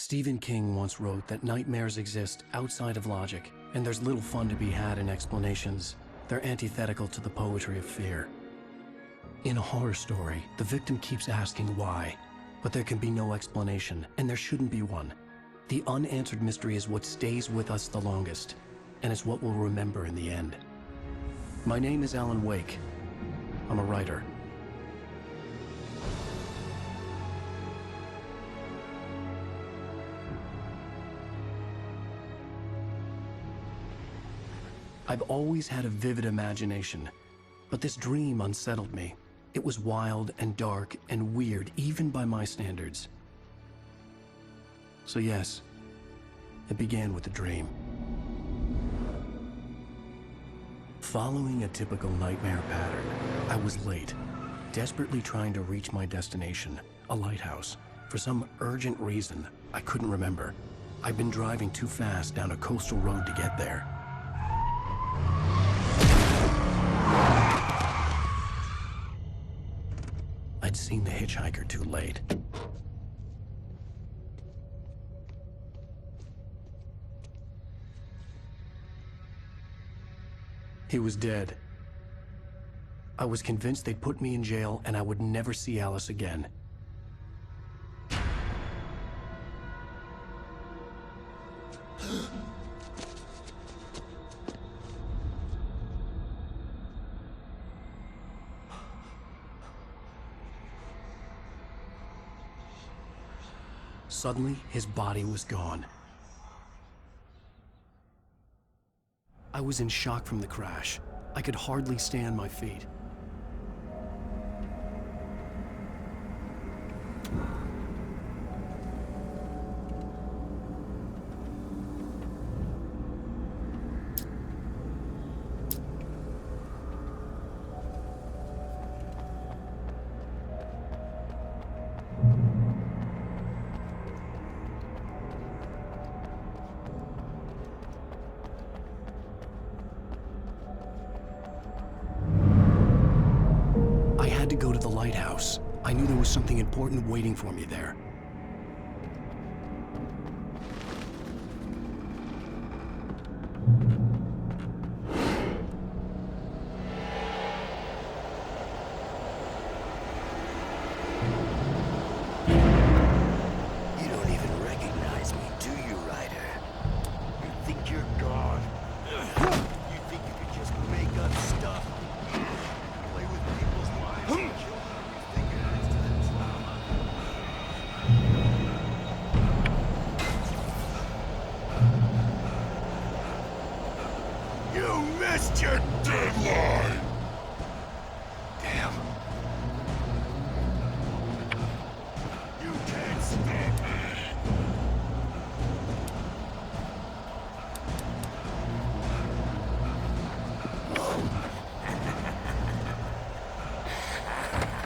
Stephen King once wrote that nightmares exist outside of logic, and there's little fun to be had in explanations. They're antithetical to the poetry of fear. In a horror story, the victim keeps asking why, but there can be no explanation, and there shouldn't be one. The unanswered mystery is what stays with us the longest, and it's what we'll remember in the end. My name is Alan Wake. I'm a writer. I've always had a vivid imagination, but this dream unsettled me. It was wild and dark and weird, even by my standards. So yes, it began with a dream. Following a typical nightmare pattern, I was late, desperately trying to reach my destination, a lighthouse. For some urgent reason, I couldn't remember. I'd been driving too fast down a coastal road to get there. I'd seen the hitchhiker too late. He was dead. I was convinced they'd put me in jail and I would never see Alice again. Suddenly, his body was gone. I was in shock from the crash. I could hardly stay on my feet. To go to the lighthouse. I knew there was something important waiting for me there. You don't even recognize me, do you, Ryder? You think you're God? You think you could just make up stuff? Play with people's lives and kill them? You think it adds to the drama? You missed your deadline! Damn. You can't stop me.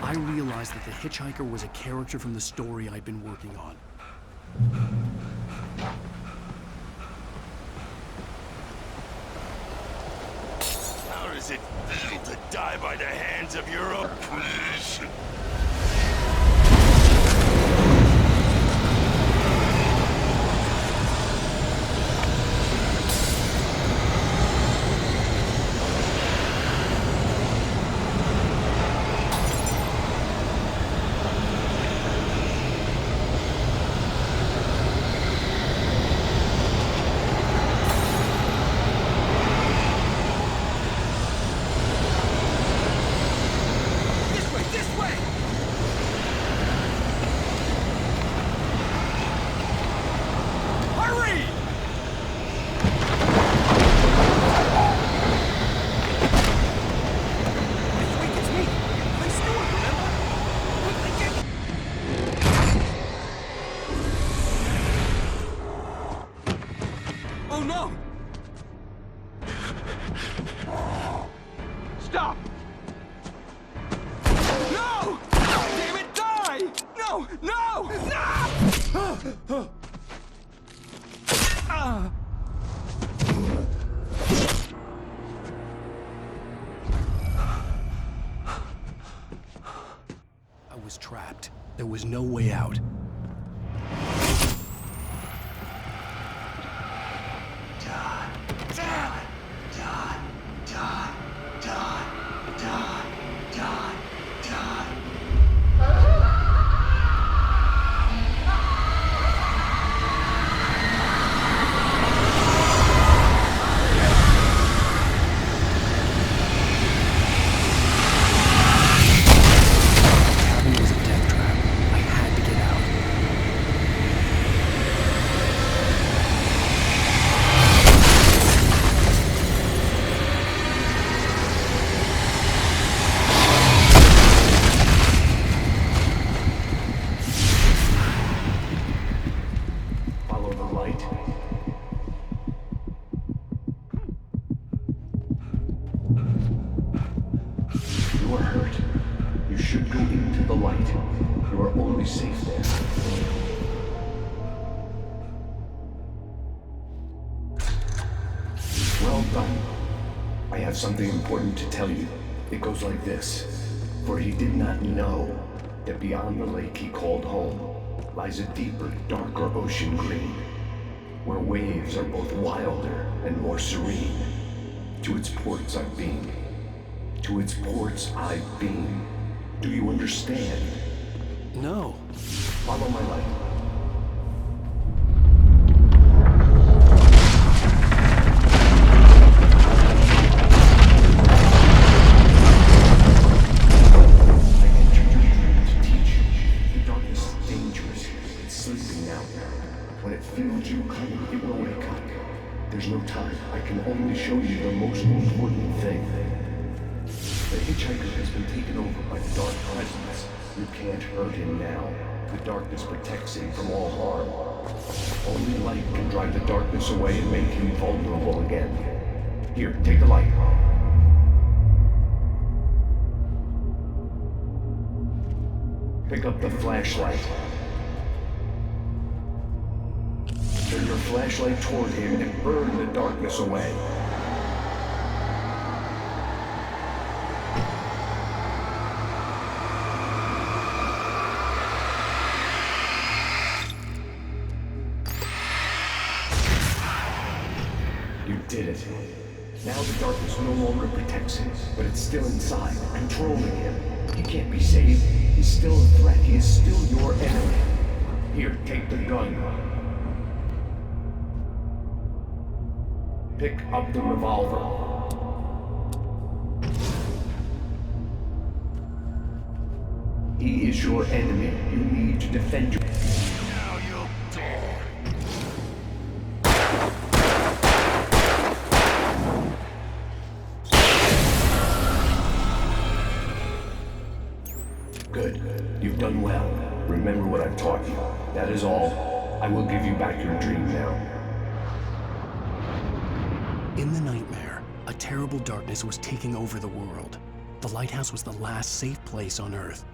I realized that the hitchhiker was a character from the story I'd been working on. How does it feel to die by the hands of your own? Please. Oh no! Stop! No! Damn it, die! No! No! No! I was trapped. There was no way out. go into the light. You are only safe there. Well done. I have something important to tell you. It goes like this. For he did not know that beyond the lake he called home lies a deeper, darker ocean green, where waves are both wilder and more serene. To its ports I've been. To its ports I've been. Do you understand? No. Follow my light. I entered your dream to teach you. The darkness is dangerous. It's sleeping now. When it feels you coming, it will wake up. There's no time. I can only show you the most important thing. The hitchhiker has been taken over by the dark presence. You can't hurt him now. The darkness protects him from all harm. Only light can drive the darkness away and make him vulnerable again. Here, take the light. Pick up the flashlight. Turn your flashlight toward him and burn the darkness away. You did it. Now the darkness no longer protects him, but it's still inside, controlling him. He can't be saved. He's still a threat. He is still your enemy. Here, take the gun. Pick up the revolver. He is your enemy. You need to defend yourself. Now you'll die. Good. You've done well. Remember what I've taught you. That is all. I will give you back your dream now. In the nightmare, a terrible darkness was taking over the world. The lighthouse was the last safe place on Earth.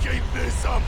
Keep this up!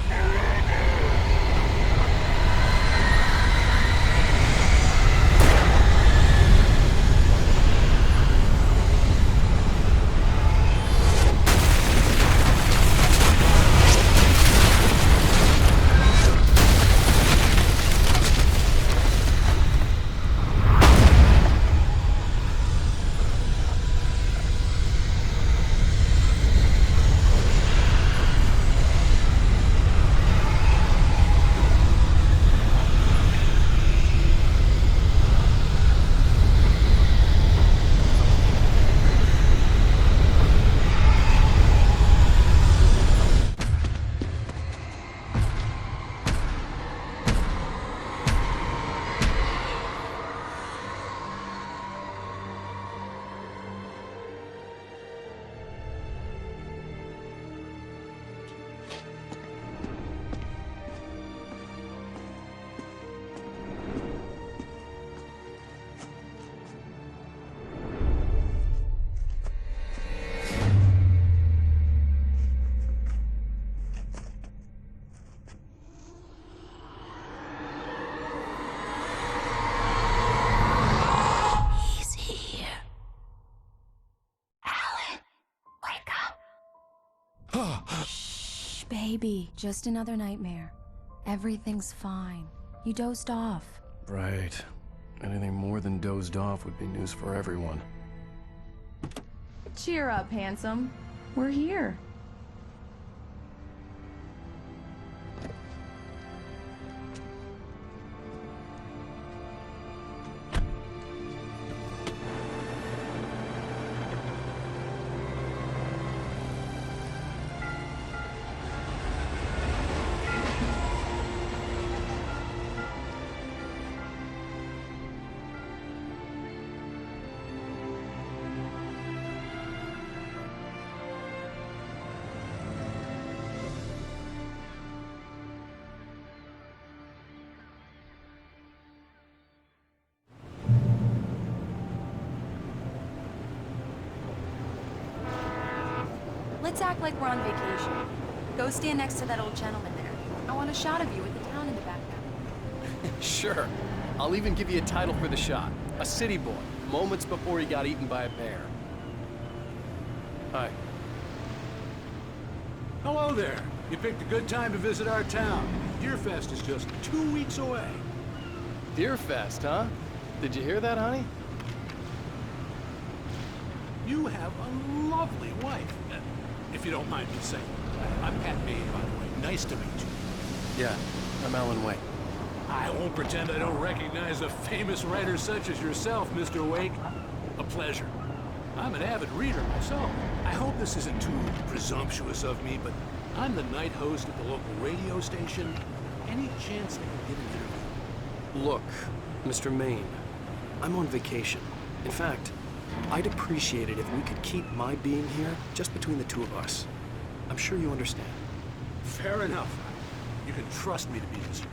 Shh, baby. Just another nightmare. Everything's fine. You dozed off. Right. Anything more than dozed off would be news for everyone. Cheer up, handsome. We're here. Let's act like we're on vacation. Go stand next to that old gentleman there. I want a shot of you with the town in the background. Sure. I'll even give you a title for the shot. A city boy, moments before he got eaten by a bear. Hi. Hello there. You picked a good time to visit our town. Deerfest is just 2 weeks away. Deerfest, huh? Did you hear that, honey? You have a lovely wife. If you don't mind me saying. I'm Pat May, by the way. Nice to meet you. Yeah, I'm Alan Wake. I won't pretend I don't recognize a famous writer such as yourself, Mr. Wake. A pleasure. I'm an avid reader myself. I hope this isn't too presumptuous of me, but I'm the night host at the local radio station. Any chance I can get an interview? Look, Mr. Maine, I'm on vacation. In fact, I'd appreciate it if we could keep my being here just between the two of us. I'm sure you understand. Fair enough. You can trust me to be discreet.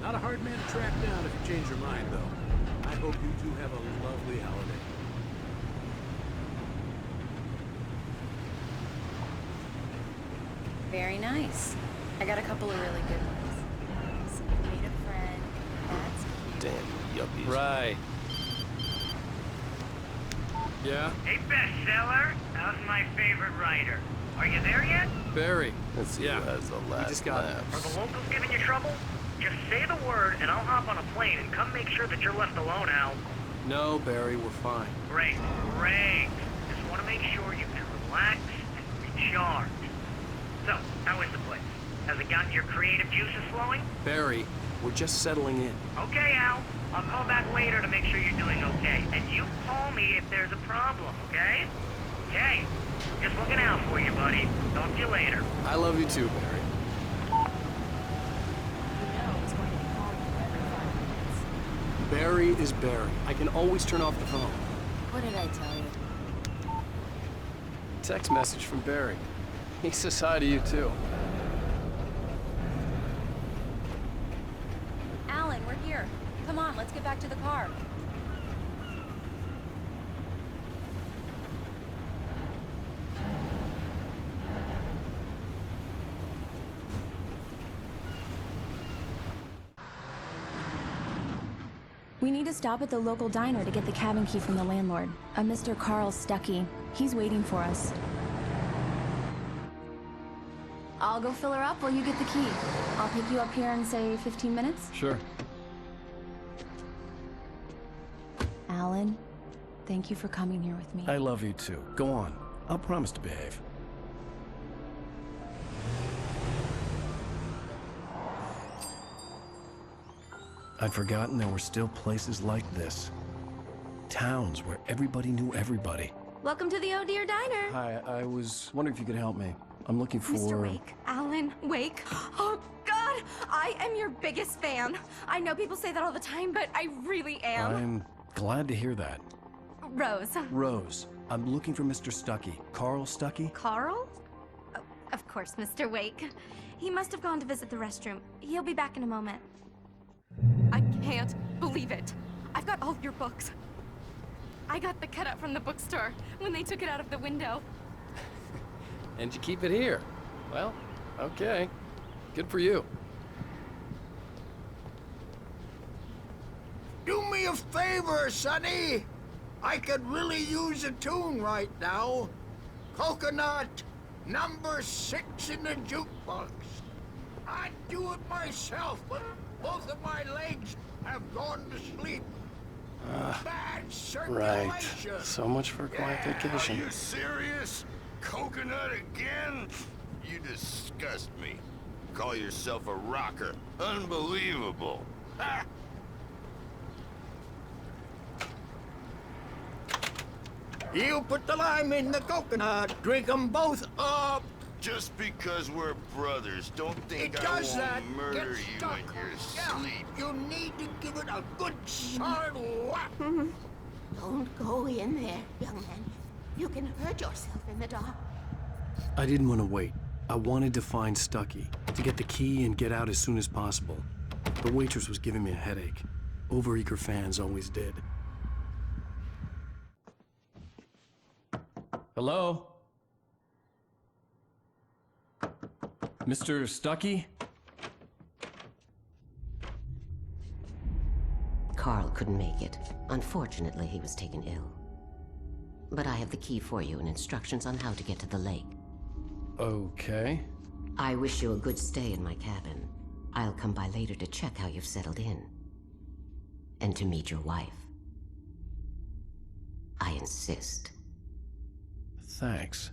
Not a hard man to track down if you change your mind, though. I hope you two have a lovely holiday. Very nice. I got a couple of really good ones. So you made a friend. That's cute. Damn yuppies. Right. Yeah? Hey, bestseller, how's my favorite writer? Are you there yet? Barry. Let's see Yeah. who has the last just got it. Are the locals giving you trouble? Just say the word and I'll hop on a plane and come make sure that you're left alone, Al. No, Barry, we're fine. Great, great. Just want to make sure you can relax and recharge. So, how is the place? Has it gotten your creative juices flowing? Barry, we're just settling in. Okay, Al. I'll call back later to make sure you're doing okay. And you call me if there's a problem, okay? Okay. Just looking out for you, buddy. Talk to you later. I love you too, Barry. You know it's going to be calling you every 5 minutes. Barry is Barry. I can always turn off the phone. What did I tell you? Text message from Barry. He says hi to you too. Alan, we're here. Come on, let's get back to the car. We need to stop at the local diner to get the cabin key from the landlord, a Mr. Carl Stuckey. He's waiting for us. I'll go fill her up while you get the key. I'll pick you up here in, say, 15 minutes? Sure. Alan, thank you for coming here with me. I love you too. Go on. I'll promise to behave. I'd forgotten there were still places like this. Towns where everybody knew everybody. Welcome to the Oh Dear Diner. Hi, I was wondering if you could help me. I'm looking for... Mr. Wake. Alan Wake. Oh, God! I am your biggest fan. I know people say that all the time, but I really am. I'm glad to hear that. Rose. Rose, I'm looking for Mr. Stuckey. Carl Stuckey? Carl? Oh, of course, Mr. Wake. He must have gone to visit the restroom. He'll be back in a moment. I can't believe it. I've got all your books. I got the cutout from the bookstore when they took it out of the window. And you keep it here. Well, okay. Good for you. Do me a favor, Sonny. I could really use a tune right now. Coconut, number 6 in the jukebox. I'd do it myself, but both of my legs have gone to sleep. Bad circulation. Right. So much for a quiet vacation. Are you serious? Coconut again? You disgust me. Call yourself a rocker. Unbelievable. Ah. You put the lime in the coconut. Drink them both up. Just because we're brothers, don't think I won't murder you in your sleep. You need to give it a good solid whack. Don't go in there, young man. You can hurt yourself in the dark. I didn't want to wait. I wanted to find Stuckey, to get the key and get out as soon as possible. The waitress was giving me a headache. Overeager fans always did. Hello? Mr. Stuckey? Carl couldn't make it. Unfortunately, he was taken ill. But I have the key for you and instructions on how to get to the lake. Okay. I wish you a good stay in my cabin. I'll come by later to check how you've settled in. And to meet your wife. I insist. Thanks.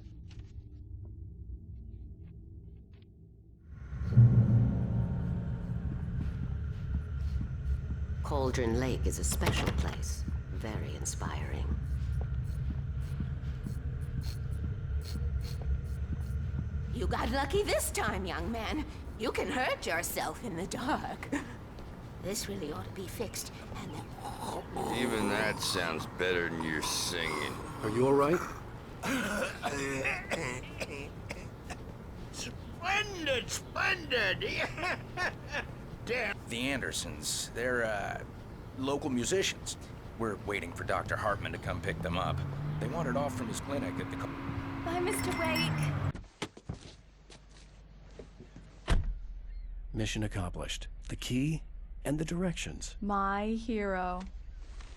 Cauldron Lake is a special place. Very inspiring. You got lucky this time, young man. You can hurt yourself in the dark. This really ought to be fixed, and then... Even that sounds better than your singing. Are you all right? Splendid, splendid! Damn. The Andersons, they're, local musicians. We're waiting for Dr. Hartman to come pick them up. They wandered off from his clinic at the... Bye, Mr. Wake. Mission accomplished. The key and the directions. My hero.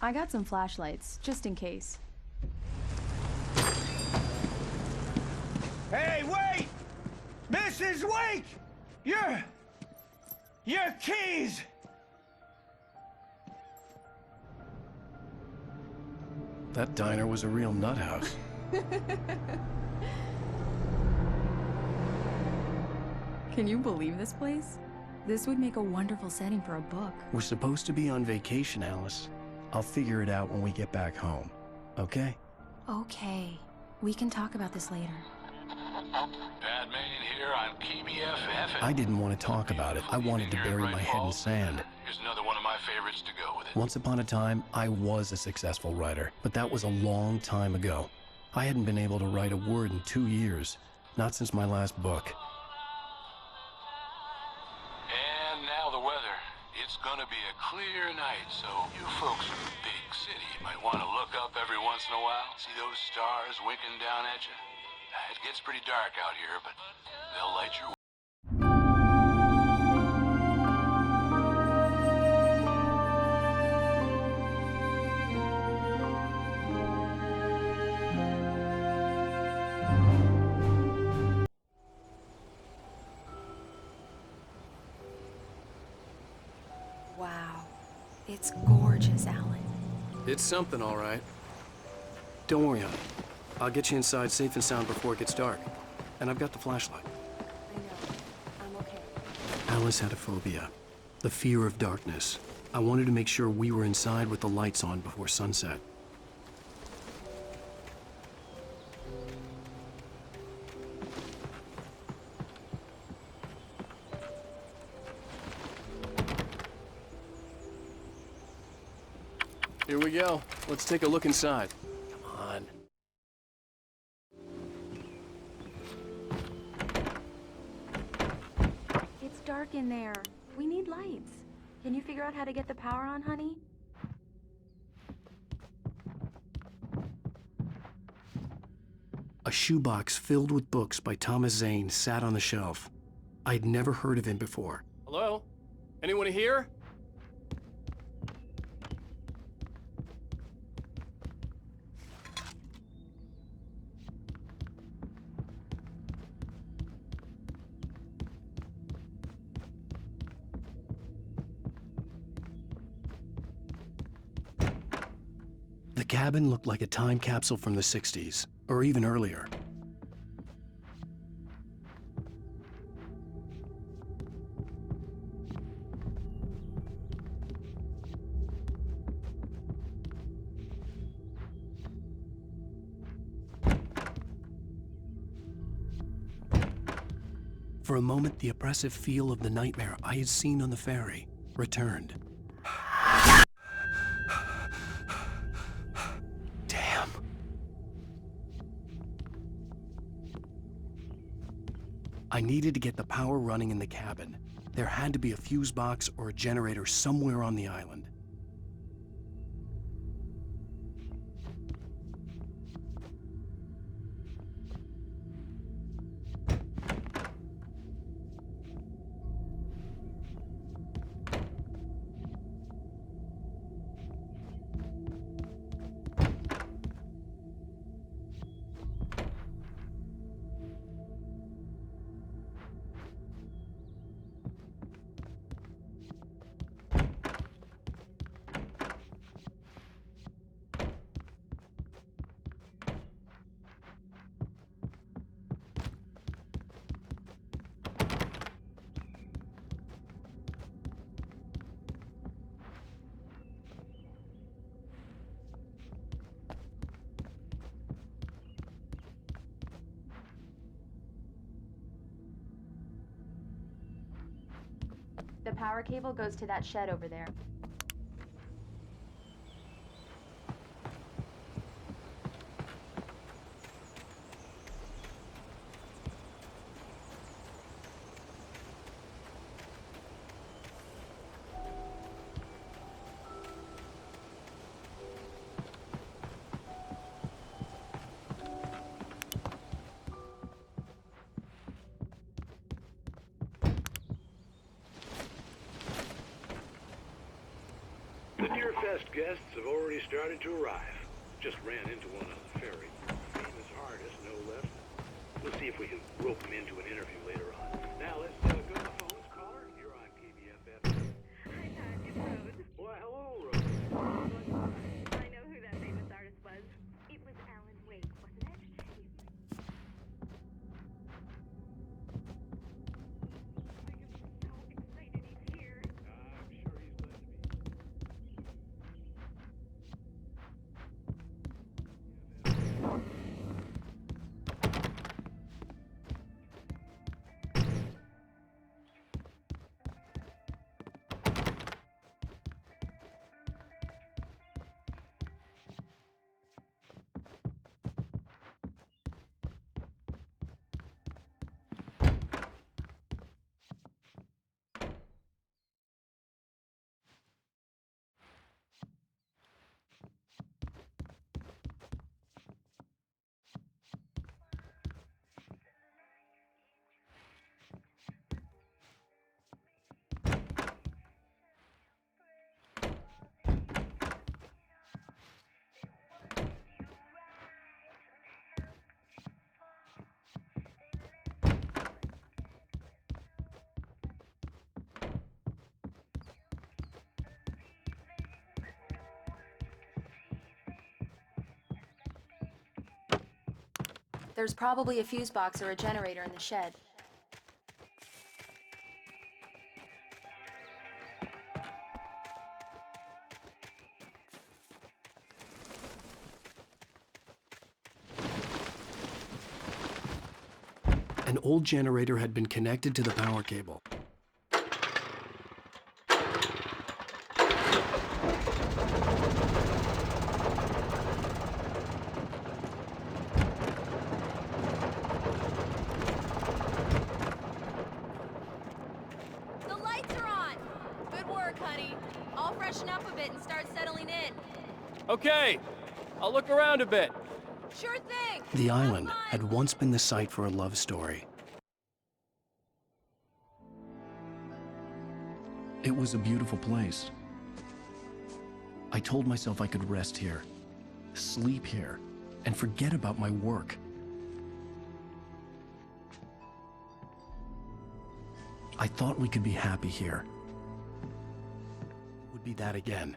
I got some flashlights, just in case. Hey, wait! Mrs. Wake! Your keys! That diner was a real nut house. Can you believe this place? This would make a wonderful setting for a book. We're supposed to be on vacation, Alice. I'll figure it out when we get back home. Okay? Okay. We can talk about this later. Bad man here on KBFF. I didn't want to talk about it. I wanted to bury my head in sand. Here's another one of my favorites to go with it. Once upon a time, I was a successful writer, but that was a long time ago. I hadn't been able to write a word in 2 years, not since my last book. And now the weather. It's gonna be a clear night, so you folks in the big city might want to look up every once in a while. See those stars winking down at you? It gets pretty dark out here, but they'll light your way. It's gorgeous, Alan. It's something, all right. Don't worry, honey. I'll get you inside safe and sound before it gets dark. And I've got the flashlight. I know. I'm okay. Alice had a phobia, the fear of darkness. I wanted to make sure we were inside with the lights on before sunset. Here we go. Let's take a look inside. Come on. It's dark in there. We need lights. Can you figure out how to get the power on, honey? A shoebox filled with books by Thomas Zane sat on the shelf. I'd never heard of him before. Hello? Anyone here? The cabin looked like a time capsule from the 60s, or even earlier. For a moment, the oppressive feel of the nightmare I had seen on the ferry returned. Damn. I needed to get the power running in the cabin. There had to be a fuse box or a generator somewhere on the island. The power cable goes to that shed over there. The Deer Fest guests have already started to arrive. Just ran into one on the ferry. Famous artist, no less. We'll see if we can rope him into an interview later on. Now let's go to the phones, caller. You're on KBFF. Hi, Todd. It's Rose. Why, hello, Rose. I know who that famous artist was. It was Alan Wake, wasn't it? I am so excited he's here. I'm sure he's glad to be. There's probably a fuse box or a generator in the shed. An old generator had been connected to the power cable. The lights are on! Good work, honey. I'll freshen up a bit and start settling in. Okay, I'll look around a bit. Sure thing! The island had once been the site for a love story. It was a beautiful place. I told myself I could rest here, sleep here, and forget about my work. I thought we could be happy here. It would be that again.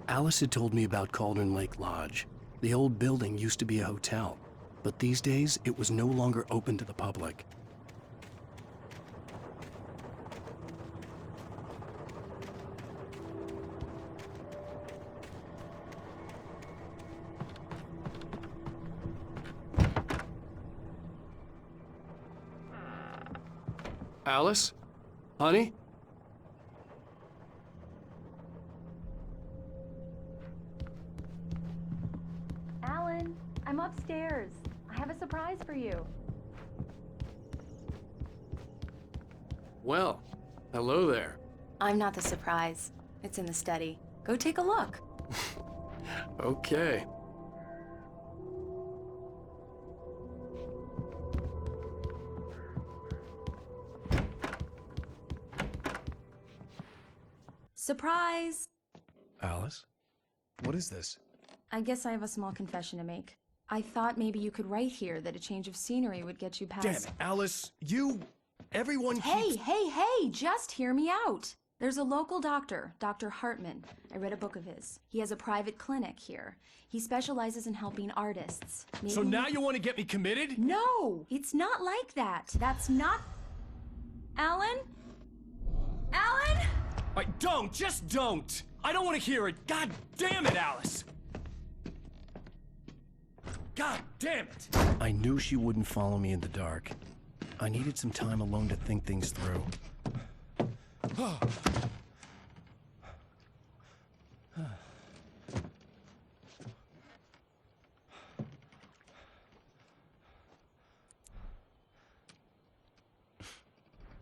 Alice had told me about Cauldron Lake Lodge. The old building used to be a hotel, but these days it was no longer open to the public. Alice? Honey? Alan, I'm upstairs. I have a surprise for you. Well, hello there. I'm not the surprise. It's in the study. Go take a look. Okay. Surprise! Alice? What is this? I guess I have a small confession to make. I thought maybe you could write here that a change of scenery would get you past— Damn it, Alice, everyone keeps— Hey, just hear me out. There's a local doctor, Dr. Hartman. I read a book of his. He has a private clinic here. He specializes in helping artists. So now you want to get me committed? No, it's not like that. That's not— Alan? Alan? Just don't! I don't want to hear it! God damn it, Alice! God damn it! I knew she wouldn't follow me in the dark. I needed some time alone to think things through.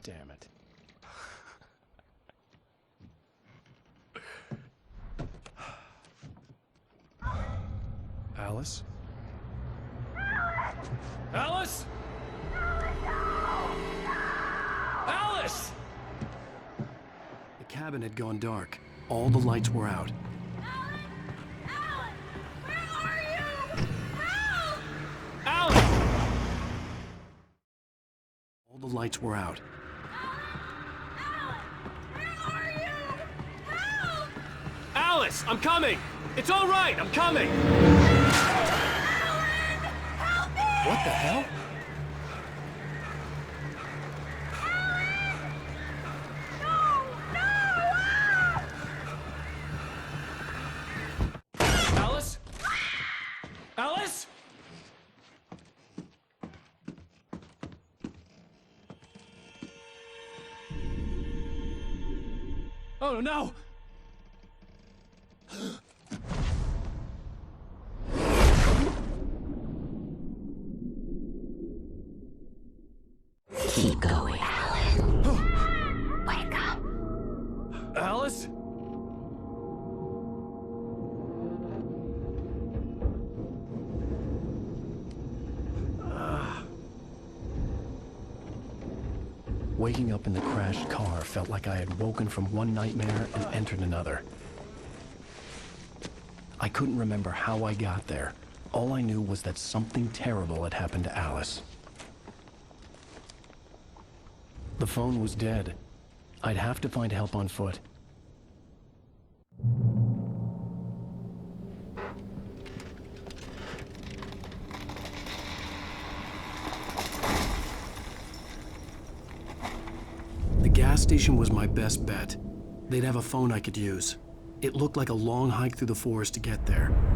Damn it. Alice? Alice? Alice! The cabin had gone dark. All the lights were out. Alan, where are you? Help! Alice! All the lights were out. Where are you? Help! Alice, I'm coming! It's all right, I'm coming! What the hell? Alice? Alice? Oh no! Keep going, Alan. Wake up. Alice? Waking up in the crashed car felt like I had woken from one nightmare and entered another. I couldn't remember how I got there. All I knew was that something terrible had happened to Alice. The phone was dead. I'd have to find help on foot. gas station was my best bet. They'd have a phone I could use. It looked like a long hike through the forest to get there.